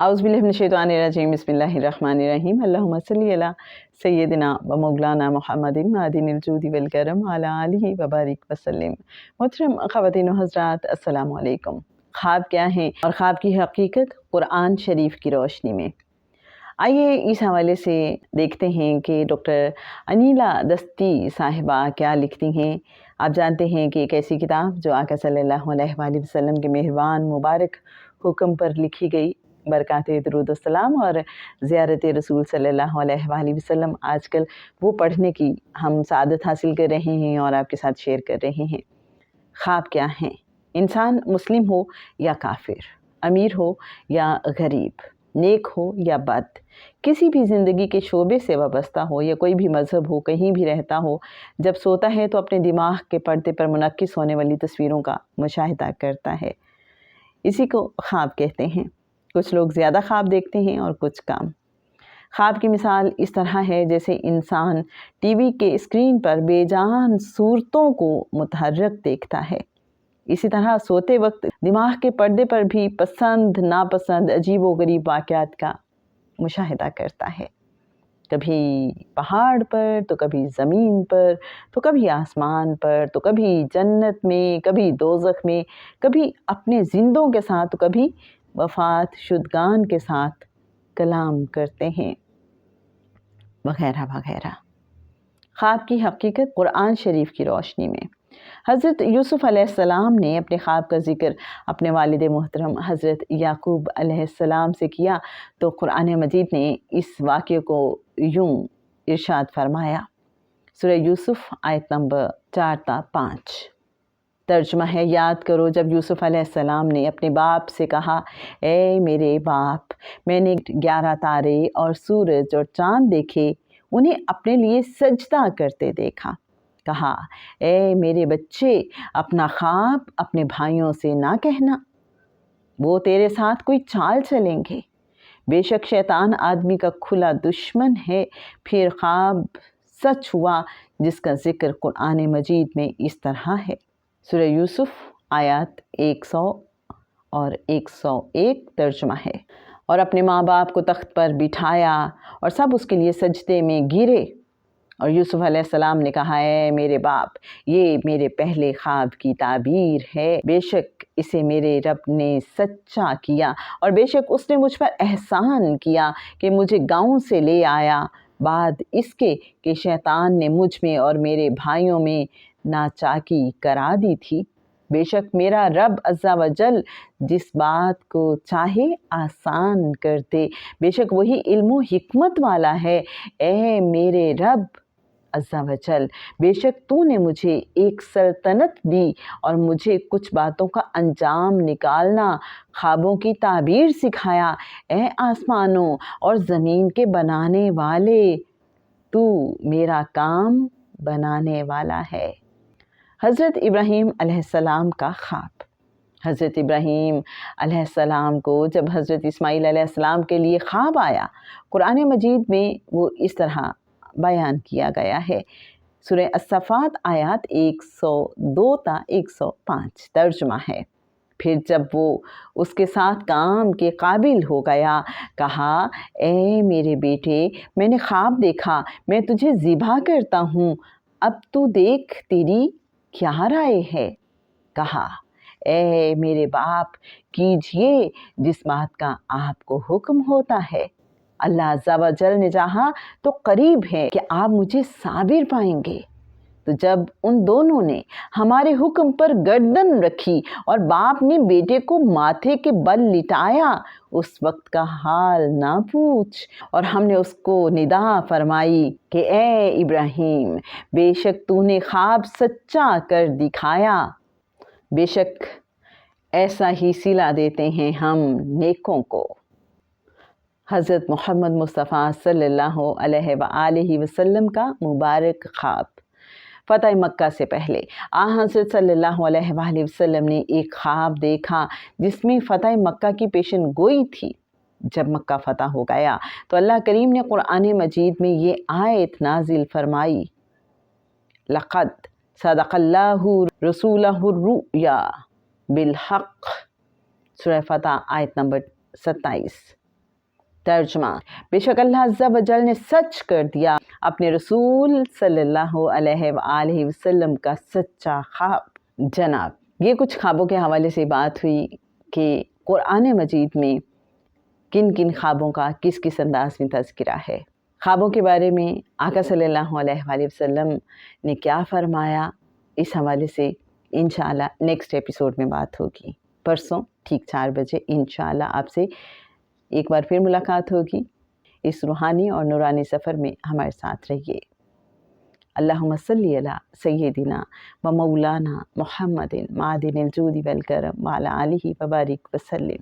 اعوذ باللہ من الشیطان الرجیم بسم اللہ الرحمن الرحیم اللہم صلی علی سیدنا و مولانا محمد معدن الجود والکرم علی آلہ وبارک وسلم۔ محترم خواتین و حضرات، السلام علیکم۔ خواب کیا ہیں اور خواب کی حقیقت قرآن شریف کی روشنی میں۔ آئیے اس حوالے سے دیکھتے ہیں کہ ڈاکٹر انیلا دستی صاحبہ کیا لکھتی ہیں۔ آپ جانتے ہیں کہ ایک ایسی کتاب جو آقا صلی اللہ علیہ وآلہ وسلم کے مہربان مبارک حکم پر لکھی گئی، برکات درود السلام اور زیارت رسول صلی اللہ علیہ وآلہ وسلم، آج کل وہ پڑھنے کی ہم سعادت حاصل کر رہے ہیں اور آپ کے ساتھ شیئر کر رہے ہیں۔ خواب کیا ہیں؟ انسان مسلم ہو یا کافر، امیر ہو یا غریب، نیک ہو یا بد، کسی بھی زندگی کے شعبے سے وابستہ ہو یا کوئی بھی مذہب ہو، کہیں بھی رہتا ہو، جب سوتا ہے تو اپنے دماغ کے پردے پر منعکس ہونے والی تصویروں کا مشاہدہ کرتا ہے۔ اسی کو خواب کہتے ہیں۔ کچھ لوگ زیادہ خواب دیکھتے ہیں اور کچھ کم۔ خواب کی مثال اس طرح ہے جیسے انسان ٹی وی کے اسکرین پر بے جان صورتوں کو متحرک دیکھتا ہے، اسی طرح سوتے وقت دماغ کے پردے پر بھی پسند ناپسند عجیب و غریب واقعات کا مشاہدہ کرتا ہے، کبھی پہاڑ پر تو کبھی زمین پر تو کبھی آسمان پر تو کبھی جنت میں، کبھی دوزخ میں، کبھی اپنے زندوں کے ساتھ تو کبھی وفات شدگان کے ساتھ کلام کرتے ہیں، وغیرہ وغیرہ۔ خواب کی حقیقت قرآن شریف کی روشنی میں۔ حضرت یوسف علیہ السلام نے اپنے خواب کا ذکر اپنے والد محترم حضرت یعقوب علیہ السلام سے کیا تو قرآن مجید نے اس واقعے کو یوں ارشاد فرمایا۔ سورہ یوسف آیت نمبر 4 تا 5۔ ترجمہ ہے: یاد کرو جب یوسف علیہ السلام نے اپنے باپ سے کہا، اے میرے باپ، میں نے 11 تارے اور سورج اور چاند دیکھے، انہیں اپنے لیے سجدہ کرتے دیکھا۔ کہا، اے میرے بچے، اپنا خواب اپنے بھائیوں سے نہ کہنا، وہ تیرے ساتھ کوئی چال چلیں گے۔ بے شک شیطان آدمی کا کھلا دشمن ہے۔ پھر خواب سچ ہوا جس کا ذکر قرآن مجید میں اس طرح ہے۔ سورہ یوسف آیات 100 اور 101 ترجمہ ہے۔ اور اپنے ماں باپ کو تخت پر بٹھایا اور سب اس کے لیے سجدے میں گرے، اور یوسف علیہ السلام نے کہا، اے میرے باپ، یہ میرے پہلے خواب کی تعبیر ہے، بے شک اسے میرے رب نے سچا کیا، اور بے شک اس نے مجھ پر احسان کیا کہ مجھے گاؤں سے لے آیا، بعد اس کے کہ شیطان نے مجھ میں اور میرے بھائیوں میں ناچاکی کرا دی تھی۔ بے شک میرا رب عز و جل جس بات کو چاہے آسان کر دے، بے شک وہی علم و حکمت والا ہے۔ اے میرے رب عز و جل، بے شک تو نے مجھے ایک سلطنت دی اور مجھے کچھ باتوں کا انجام نکالنا، خوابوں کی تعبیر سکھایا۔ اے آسمانوں اور زمین کے بنانے والے، تو میرا کام بنانے والا ہے۔ حضرت ابراہیم علیہ السلام کا خواب۔ حضرت ابراہیم علیہ السلام کو جب حضرت اسماعیل علیہ السلام کے لیے خواب آیا، قرآن مجید میں وہ اس طرح بیان کیا گیا ہے۔ سورہ الصافات آیات 102 تا 105 ترجمہ ہے۔ پھر جب وہ اس کے ساتھ کام کے قابل ہو گیا، کہا، اے میرے بیٹے، میں نے خواب دیکھا، میں تجھے ذبح کرتا ہوں، اب تو دیکھ تیری کیا رائے ہے؟ کہا، اے میرے باپ، کیجئے جس بات کا آپ کو حکم ہوتا ہے، اللہ عز و جل نے چاہا تو قریب ہے کہ آپ مجھے صابر پائیں گے۔ تو جب ان دونوں نے ہمارے حکم پر گردن رکھی اور باپ نے بیٹے کو ماتھے کے بل لٹایا، اس وقت کا حال نہ پوچھ، اور ہم نے اس کو ندا فرمائی کہ اے ابراہیم، بے شک تو نے خواب سچا کر دکھایا، بے شک ایسا ہی صلہ دیتے ہیں ہم نیکوں کو۔ حضرت محمد مصطفیٰ صلی اللہ علیہ وآلہ وسلم کا مبارک خواب۔ فتح مکہ سے پہلے حضرت صلی اللہ علیہ وآلہ وسلم نے ایک خواب دیکھا جس میں فتح مکہ کی پیشن گوئی تھی۔ جب مکہ فتح ہو گیا تو اللہ کریم نے قرآن مجید میں یہ آیت نازل فرمائی، لَقَدْ صَدَقَ اللَّهُ رَسُولَهُ الرُّؤْيَا بِالْحَقِّ۔ سورہ فتح آیت نمبر 27۔ ترجمہ: بے شک اللہ عز و جل نے سچ کر دیا اپنے رسول صلی اللہ علیہ وآلہ وسلم کا سچا خواب۔ جناب، یہ کچھ خوابوں کے حوالے سے بات ہوئی کہ قرآن مجید میں کن کن خوابوں کا کس کس انداز میں تذکرہ ہے۔ خوابوں کے بارے میں آقا صلی اللہ علیہ وآلہ وسلم نے کیا فرمایا، اس حوالے سے انشاءاللہ نیکسٹ ایپیسوڈ میں بات ہوگی۔ پرسوں ٹھیک 4 بجے انشاءاللہ آپ سے ایک بار پھر ملاقات ہوگی۔ اس روحانی اور نورانی سفر میں ہمارے ساتھ رہیے۔ اللہم صلی علی سیدنا و مولانا محمد معدن الجود والکرم وعلی آلہ وبارک وسلم۔